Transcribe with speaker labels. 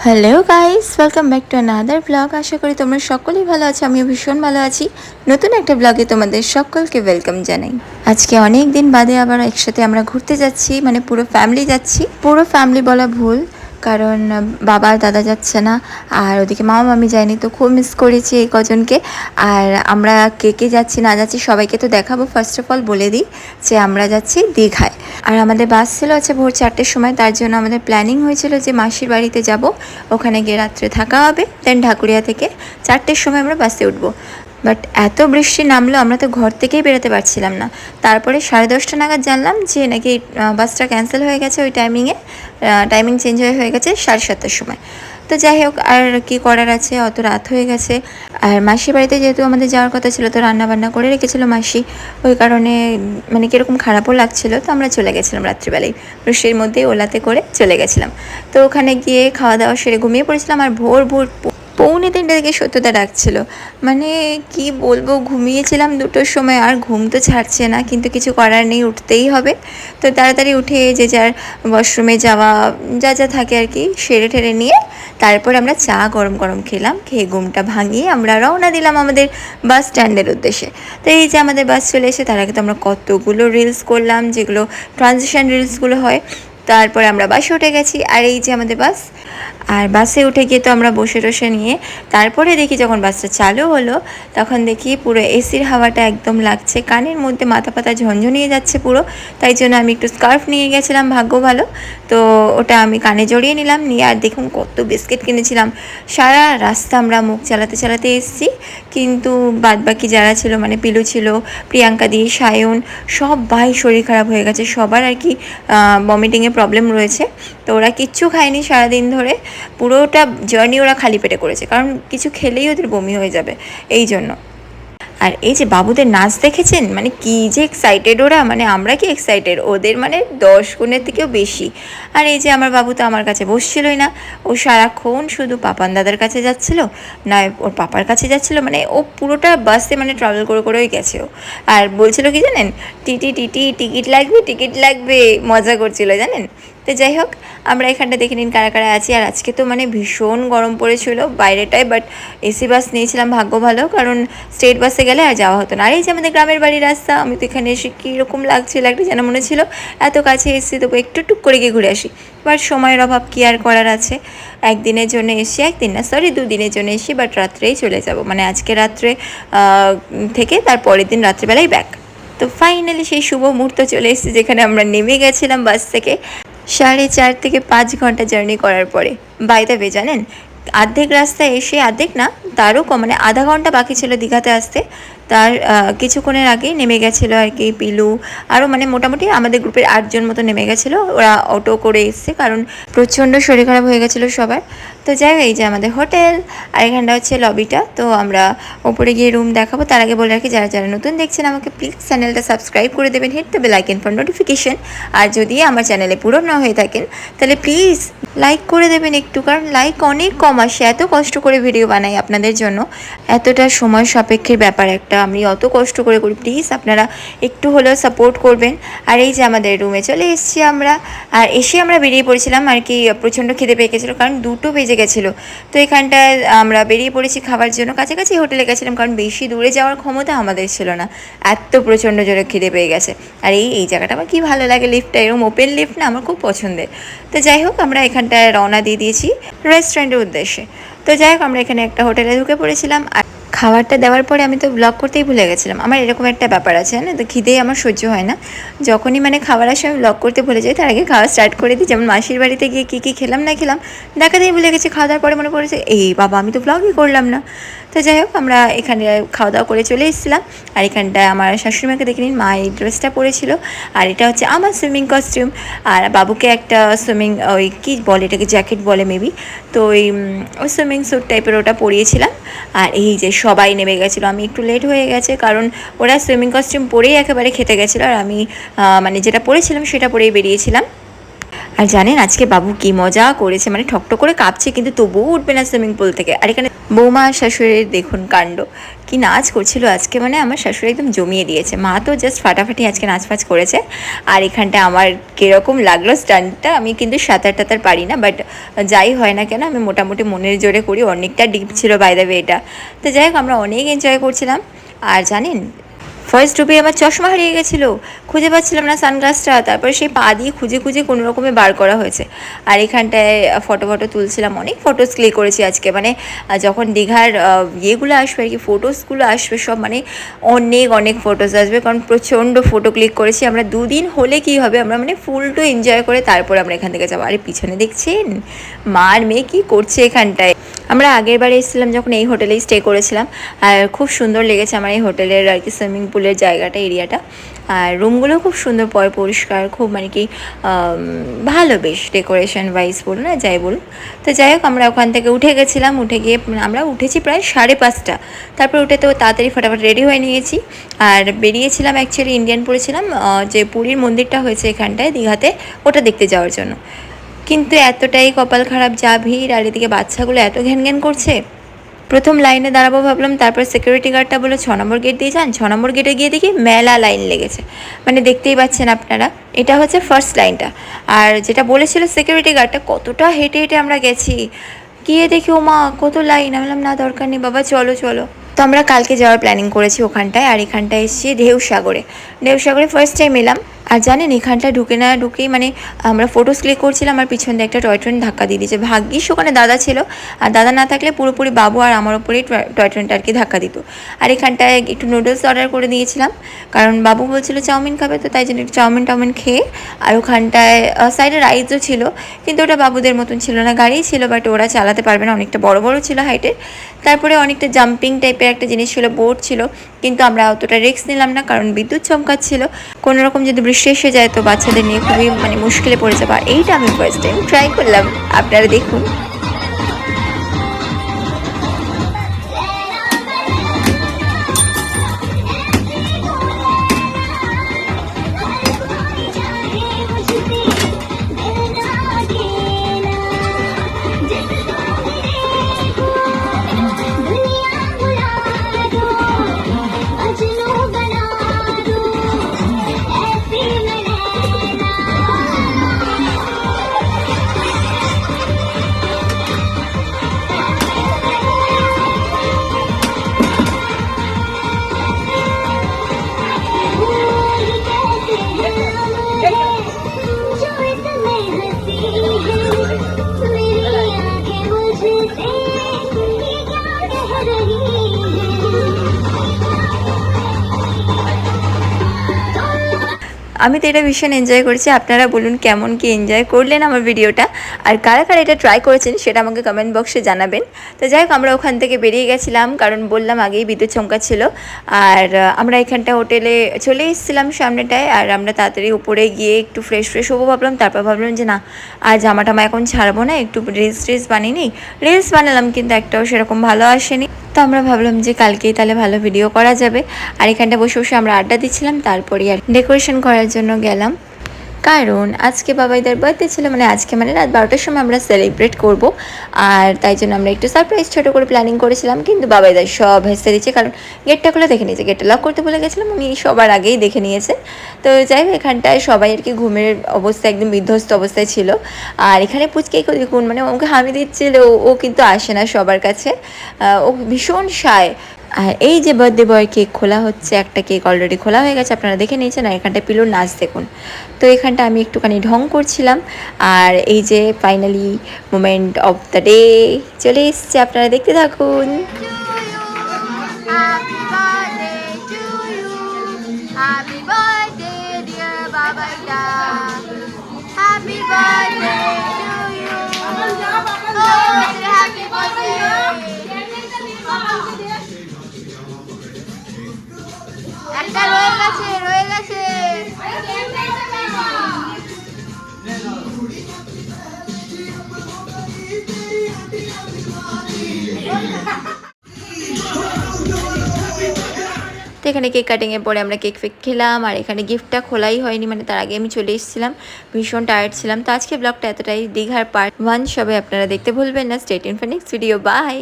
Speaker 1: Hello guys, welcome back to another blog. আশা করি তোমরা সকলেই ভালো আছো। আমিও ভীষণ ভালো আছি। নতুন একটা ব্লগে তোমাদের সকলকে ওয়েলকাম জানাই। আজকে অনেক দিন বাদে আবার একসাথে আমরা ঘুরতে যাচ্ছি, মানে পুরো ফ্যামিলি যাচ্ছি। পুরো ফ্যামিলি বলা ভুল, কারণ বাবা আর দাদা যাচ্ছে না, আর ওদিকে মামা মামি যায়নি, তো খুব মিস করেছি এই কজনকে। আর আমরা কে কে যাচ্ছি না যাচ্ছি সবাইকে তো দেখাবো। ফার্স্ট অফ অল বলে দিই যে আমরা যাচ্ছি দীঘায়। আর আমাদের বাস ছিল আছে ভোর 4টের সময়, তার জন্য আমাদের প্ল্যানিং হয়েছিল যে মাসির বাড়িতে যাব, ওখানে গিয়ে রাত্রে থাকা হবে, দেন ঢাকুরিয়া থেকে 4টের সময় আমরা বাসে উঠবো। বাট এত বৃষ্টি নামলো, আমরা তো ঘর থেকেই বেরোতে পারছিলাম না। তারপরে 10:30 নাগাদ জানলাম যে নাকি বাসটা ক্যান্সেল হয়ে গেছে, ওই টাইমিং চেঞ্জ হয়ে গেছে 7:30টার সময়। তো যাই হোক, আর কি করার আছে, অত রাত হয়ে গেছে। আর মাসির বাড়িতে যেহেতু আমাদের যাওয়ার কথা ছিল, তো রান্না বান্না করে রেখেছিল মাসি, ওই কারণে মানে কীরকম খারাপও লাগছিল, তো আমরা চলে গেছিলাম রাত্রিবেলায়, বৃষ্টির মধ্যেই ওলাতে করে চলে গেছিলাম। তো ওখানে গিয়ে খাওয়া দাওয়া সেরে ঘুমিয়ে পড়েছিলাম। আর ভোর ভোর 2:45 থেকে সত্যতা ডাকছিল, মানে কি বলবো, ঘুমিয়েছিলাম 2টোর সময়, আর ঘুম তো ছাড়ছে না, কিন্তু কিছু করার নেই, উঠতেই হবে। তো তাড়াতাড়ি উঠে যে যার ওয়াশরুমে যাওয়া যা যা থাকে আর কি সেরে ঠেরে নিয়ে তারপর আমরা চা গরম গরম খেলাম, খেয়ে ঘুমটা ভাঙিয়ে আমরা রওনা দিলাম আমাদের বাস স্ট্যান্ডের উদ্দেশ্যে। তো এই যে আমাদের বাস চলে এসে তার আগে তো আমরা কতগুলো রিলস করলাম, যেগুলো ট্রানজিশন রিলসগুলো হয়। তারপরে আমরা বাসে উঠে গেছি, আর এই যে আমাদের বাস। আর বাসে উঠে গিয়ে তো আমরা বসে টসে নিয়ে তারপরে দেখি যখন বাসটা চালু হলো, তখন দেখি পুরো এসির হাওয়াটা একদম লাগছে, কানের মধ্যে মাথা পাতা ঝনঝনিয়ে যাচ্ছে পুরো। তাই জন্য আমি একটু স্কার্ফ নিয়ে গেছিলাম, ভাগ্য ভালো। তো ওটা আমি কানে জড়িয়ে নিলাম, নিয়ে আর দেখুন কত বিস্কিট কিনেছিলাম। সারা রাস্তা আমরা মুখ চালাতে চালাতে এসেছি, কিন্তু বাদবাকি যারা ছিল, মানে পিলু ছিল, প্রিয়াঙ্কা দি, সায়ন, সবাই শরীর খারাপ হয়ে গেছে, সবার আর কি ভমিটিংয়ের প্রবলেম রয়েছে। তো ওরা কিচ্ছু খায়নি সারাদিন ধরে, পুরোটা জার্নি ওরা খালি পেটে করেছে, কারণ কিছু খেলেই ওদের বমি হয়ে যাবে এই জন্য। আর এই যে বাবুদের নাচ দেখেছেন, মানে কি যে এক্সাইটেড ওরা, মানে আমরা কি এক্সাইটেড, ওদের মানে 10 গুণের থেকেও বেশি। আর এই যে আমার বাবু তো আমার কাছে বসছিলই না, ও সারাক্ষণ শুধু পাপান দাদার কাছে যাচ্ছিল, না ওর পাপার কাছে যাচ্ছিল, মানে ও পুরোটা বাসে মানে ট্রাভেল করে করেই গেছে ও। আর বলছিল কি জানেন, টিটি টিটি টিকিট লাগবে টিকিট লাগবে, মজা করছিল জানেন। তো যাই হোক, আমরা এখানটা দেখে নিন কারা কারা আছি। আর আজকে তো মানে ভীষণ গরম পড়েছিল বাইরেটায়, বাট এসি বাস নিয়েছিলাম, ভাগ্য ভালো, কারণ স্টেট বাসে গেলে আর যাওয়া হতো না। আর এই যে আমাদের গ্রামের বাড়ির রাস্তা, আমি তো এখানে এসে কীরকম লাগছিল, একটা যেন মনে ছিল এত কাছে এসে তবু একটু টুক করে গিয়ে ঘুরে আসি। বাট সময়ের অভাব, কী আর করার আছে, একদিনের জন্য এসি, একদিন না সরি 2 দিনের জন্য এসি, বাট রাত্রেই চলে যাব, মানে আজকে রাত্রে থেকে তার পরের দিন রাত্রেবেলায় ব্যাক। তো ফাইনালি সেই শুভ মুহূর্ত চলে এসেছে, যেখানে আমরা নেমে গেছিলাম বাস থেকে 4.5 থেকে 5 ঘন্টা জার্নি করার পরে। বাই দ্য ওয়ে জানেন, অর্ধেক রাস্তায় এসে, অর্ধেক না তারও কম, মানে আধা ঘন্টা বাকি ছিল দীঘাতে আসতে, তার কিছুক্ষণের আগেই নেমে গেছিলো আর কি পিলু, আরও মানে মোটামুটি আমাদের গ্রুপের 8জন মতো নেমে গেছিলো, ওরা অটো করে এসছে, কারণ প্রচণ্ড শরীর খারাপ হয়ে গেছিলো সবার। তো যাই হোক, এই যে আমাদের হোটেল, আর এখানটা হচ্ছে লবিটা। তো আমরা ওপরে গিয়ে রুম দেখাবো, তার আগে বলে রাখি যারা যারা নতুন দেখছেন আমাকে প্লিজ চ্যানেলটা সাবস্ক্রাইব করে দেবেন, hit the bell icon for notification. আর যদি আমার চ্যানেলে পুরো না হয়ে থাকেন তাহলে প্লিজ লাইক করে দেবেন একটু, কারণ লাইক অনেক কম আসে, এত কষ্ট করে ভিডিও বানাই আপনাদের জন্য, এতটা সময় সাপেক্ষের ব্যাপার একটা, আমি অত কষ্ট করে করি, প্লিজ আপনারা একটু হলেও সাপোর্ট করবেন। আর এই যে আমাদের রুমে চলে এসেছি আমরা, আর এসে আমরা বেরিয়ে পড়েছিলাম আর কি, প্রচণ্ড খিদে পেয়ে গেছিলো, কারণ 2টো বেজে গেছিলো। তো এখানটায় আমরা বেরিয়ে পড়েছি খাবার জন্য, কাছাকাছি হোটেলে গেছিলাম, কারণ বেশি দূরে যাওয়ার ক্ষমতা আমাদের ছিল না, এত প্রচণ্ড জোরে খিদে পেয়ে গেছে। আর এই জায়গাটা আমার কী ভালো লাগে, লিফটটা এরকম ওপেন লিফট না, আমার খুব পছন্দের। তো যাই হোক, আমরা এখানটায় রওনা দিয়ে দিয়েছি রেস্টুরেন্টের উদ্দেশ্যে। তো যাই হোক, আমরা এখানে একটা হোটেলে ঢুকে পড়েছিলাম। আর খাবারটা দেওয়ার পরে আমি তো ব্লগ করতেই ভুলে গেছিলাম, আমার এরকম একটা ব্যাপার আছে না, তো খিদেই আমার সহ্য হয় না, যখনই মানে খাবার আসে আমি ব্লগ করতে ভুলে যাই, তার আগে খাওয়া স্টার্ট করে দিই। যেমন মাসির বাড়িতে গিয়ে কী কী খেলাম না খেলাম দেখাতেই ভুলে গেছি, খাওয়া দাওয়ার পরে মনে পড়েছে এই বাবা আমি তো ব্লগই করলাম না। তো যাই হোক, আমরা এখানে খাওয়া দাওয়া করে চলে এসেছিলাম। আর এখানটায় আমার শাশুড়িমাকে দেখে নিন, মা এই ড্রেসটা পরেছিল, আর এটা হচ্ছে আমার সুইমিং কস্টিউম, আর বাবুকে একটা সুইমিং ওই কী বলে এটাকে, জ্যাকেট বলে মেবি, তো ওই সুইমিং স্যুট টাইপের ওটা পরিয়েছিলাম। আর এই যে সবাই নেমে গেছিলো, আমি একটু লেট হয়ে গেছে, কারণ ওরা সুইমিং কস্টিউম পরেই একেবারে খেতে গেছিলো, আর আমি মানে যেটা পরেছিলাম সেটা পরেই বেরিয়েছিলাম। আর জানেন আজকে বাবু কি মজা করেছে, মানে ঠকঠক করে কাঁপছে কিন্তু তবুও উঠবে না সুইমিং পুল থেকে। আর এখানে বৌমা আর শাশুড়ির দেখুন কাণ্ড, কি নাচ করছিল আজকে, মানে আমার শাশুড়ি একদম জমিয়ে দিয়েছে। মা তো জাস্ট ফাটাফাটি আজকে নাচ ফাচ করেছে। আর এখানটা আমার কীরকম লাগলো স্টান্টটা, আমি কিন্তু সাঁতার টাতার পারি না, বাট যাই হয় না কেন আমি মোটামুটি মনের জোরে করি। অনেকটা ডিপ ছিল বাই দ্য ওয়ে এটা। তো যাই হোক আমরা অনেক এনজয় করছিলাম। আর জানেন ফার্স্ট ডুবে আমার চশমা হারিয়ে গেছিলো, খুঁজে পাচ্ছিলাম না সানগ্লাসটা, তারপরে সেই পা দিয়ে খুঁজে খুঁজে কোনো রকমে বার করা হয়েছে। আর এখানটায় ফটো তুলছিলাম, অনেক ফটোস ক্লিক করেছি আজকে। মানে যখন দীঘার ইয়েগুলো আসবে আর কি, ফটোসগুলো আসবে সব, মানে অনেক অনেক ফটোস আসবে, কারণ প্রচণ্ড ফটো ক্লিক করেছি আমরা। 2 দিন হলে কি হবে, আমরা মানে ফুল টু এনজয় করে তারপরে আমরা এখান থেকে যাবো। আরে পিছনে দেখছেন মা আর মেয়ে কী করছে এখানটায়। আমরা আগের বারে এসেছিলাম যখন এই হোটেলেই স্টে করেছিলাম, আর খুব সুন্দর লেগেছে আমার এই হোটেলের আর কি সুইমিং পুলের জায়গাটা, এরিয়াটা। আর রুমগুলো খুব সুন্দর পরিষ্কার, খুব মানে কি ভালো, বেশ ডেকোরেশন ওয়াইজ বলুন না যাই বলুন। তো যাই হোক আমরা ওখান থেকে উঠে গেছিলাম, উঠে গিয়ে আমরা উঠেছি প্রায় 5:30। তারপর উঠে তো তাড়াতাড়ি ফটাফট রেডি হয়ে নিয়েছি আর বেরিয়েছিলাম। অ্যাকচুয়ালি ইন্ডিয়ান পড়েছিলাম, যে পুরীর মন্দিরটা হয়েছে এখানটায় দীঘাতে, ওটা দেখতে যাওয়ার জন্য। কিন্তু এতটাই কপাল খারাপ, যা ভিড়, আর এদিকে বাচ্চাগুলো এত ঘ্যান করছে। প্রথম লাইনে দাঁড়াবো ভাবলাম, তারপর সিকিউরিটি গার্ডটা বলে 6 নম্বর গেট দিয়ে যান। 6 নম্বর গেটে গিয়ে দেখি মেলা লাইন লেগেছে, মানে দেখতেই পাচ্ছেন আপনারা, এটা হচ্ছে ফার্স্ট লাইনটা। আর যেটা বলেছিল সিকিউরিটি গার্ডটা, কতটা হেঁটে হেঁটে আমরা গেছি, গিয়ে দেখি ও মা কত লাইন। আমি বললাম না দরকার নেই বাবা, চলো চলো। তো আমরা কালকে যাওয়ার প্ল্যানিং করেছি ওখানটায়। আর এখানটায় এসেছি ঢেউসাগরে ফার্স্ট টাইম এলাম। আর জানেন এখানটা ঢুকেই মানে আমরা ফটোস ক্লিক করছিলাম, আর পিছন দিয়ে একটা টয় ট্রেন ধাক্কা দিয়ে দিয়েছে। ভাগ্যিস ওখানে দাদা ছিল, আর দাদা না থাকলে পুরোপুরি বাবু আর আমার ওপরেই টয় ট্রেনটা আর কি ধাক্কা দিত। আর এখানটায় একটু নুডলস অর্ডার করে দিয়েছিলাম, কারণ বাবু বলছিল চাউমিন খাবে, তো তাই জন্য একটু চাউমিন খেয়ে। আর ওখানটায় সাইডে রাইডসও ছিল, কিন্তু ওটা বাবুদের মতন ছিল না, গাড়িই ছিল, বাট ওরা চালাতে পারবে না, অনেকটা বড় বড় ছিল হাইটের। তারপরে অনেকটা জাম্পিং টাইপের একটা জিনিস ছিল, বোট ছিল, কিন্তু আমরা অতটা রিস্ক নিলাম না, কারণ বিদ্যুৎ চমকাচ্ছিল। কোনো রকম যদি বৃষ্টি এসে যায় তো বাচ্চাদের নিয়ে খুবই মানে মুশকিলে পড়ে যাবে। আর এইটা আমি ফার্স্ট টাইম ট্রাই করলাম, আপনারা দেখুন। আমি তো এটা ভীষণ এনজয় করেছি। আপনারা বলুন কেমন কি এনজয় করলেন আমার ভিডিওটা, আর কারা কারা এটা ট্রাই করেছেন সেটা আমাকে কমেন্ট বক্সে জানাবেন। তো যাই হোক আমরা ওখান থেকে বেরিয়ে গেছিলাম, কারণ বললাম আগেই বিদ্যুৎ চমকাচ্ছিল। আর আমরা এখানটা হোটেলে চলে এসেছিলাম সামনেটায়। আর আমরা তাড়াতাড়ি উপরে গিয়ে একটু ফ্রেশ হবো ভাবলাম, তারপর ভাবলাম যে না আর জামাটামা এখন ছাড়বো না, একটু রিলস বানিয়ে নিই। রিলস বানালাম কিন্তু একটাও সেরকম ভালো আসেনি। তো আমরা ভাবলাম যে কালকেই তাহলে ভালো ভিডিও করা যাবে। আর এখানটা বসে আমরা আড্ডা দিচ্ছিলাম, তারপরে আর ডেকোরেশন করার জন্য গেলাম, কারণ আজকে বাবাইদার বার্থডে ছিল, মানে আজকে মানে রাত 12টার সময় আমরা সেলিব্রেট করব। আর তাই জন্য আমরা একটু সারপ্রাইজ ছোটো করে প্ল্যানিং করেছিলাম, কিন্তু বাবাইদার সব হেসে দিচ্ছে, কারণ গেটটা খুলে দেখে নিয়েছে, গেটটা লক করতে বলে গেছিলাম, উনি সবার আগেই দেখে নিয়েছে। তো যাই হোক এখানটায় সবাই আর কি ঘুমের অবস্থা একদম বিধ্বস্ত অবস্থায় ছিল। আর এখানে পুচকেও দেখুন, মানে ওকে হামি দিচ্ছিল, ও কিন্তু আসে না সবার কাছে, ও ভীষণ সায়। আর এই যে বার্থডে বয় কেক খোলা হচ্ছে, একটা কেক অলরেডি খোলা হয়ে গেছে, আপনারা দেখে নিয়েছেন। আর এখানটা পিলোর নাচ দেখুন। তো এখানটা আমি একটুখানি ঢং করছিলাম। আর এই যে finally moment of the day চলে এসছে, আপনারা দেখতে থাকুন। একটা রয়ে গেছে। এখানে কেক কাটিংয়ের পরে আমরা কেক ফেক খেলাম, আর এখানে গিফটটা খোলাই হয়নি, মানে তার আগে আমি চলে এসেছিলাম, ভীষণ টায়ার্ড ছিলাম। তো আজকে ব্লগটা এতটাই, দীঘার পার্ট 1 সবাই আপনারা দেখতে ভুলবেন না। Stay tuned for next video, by.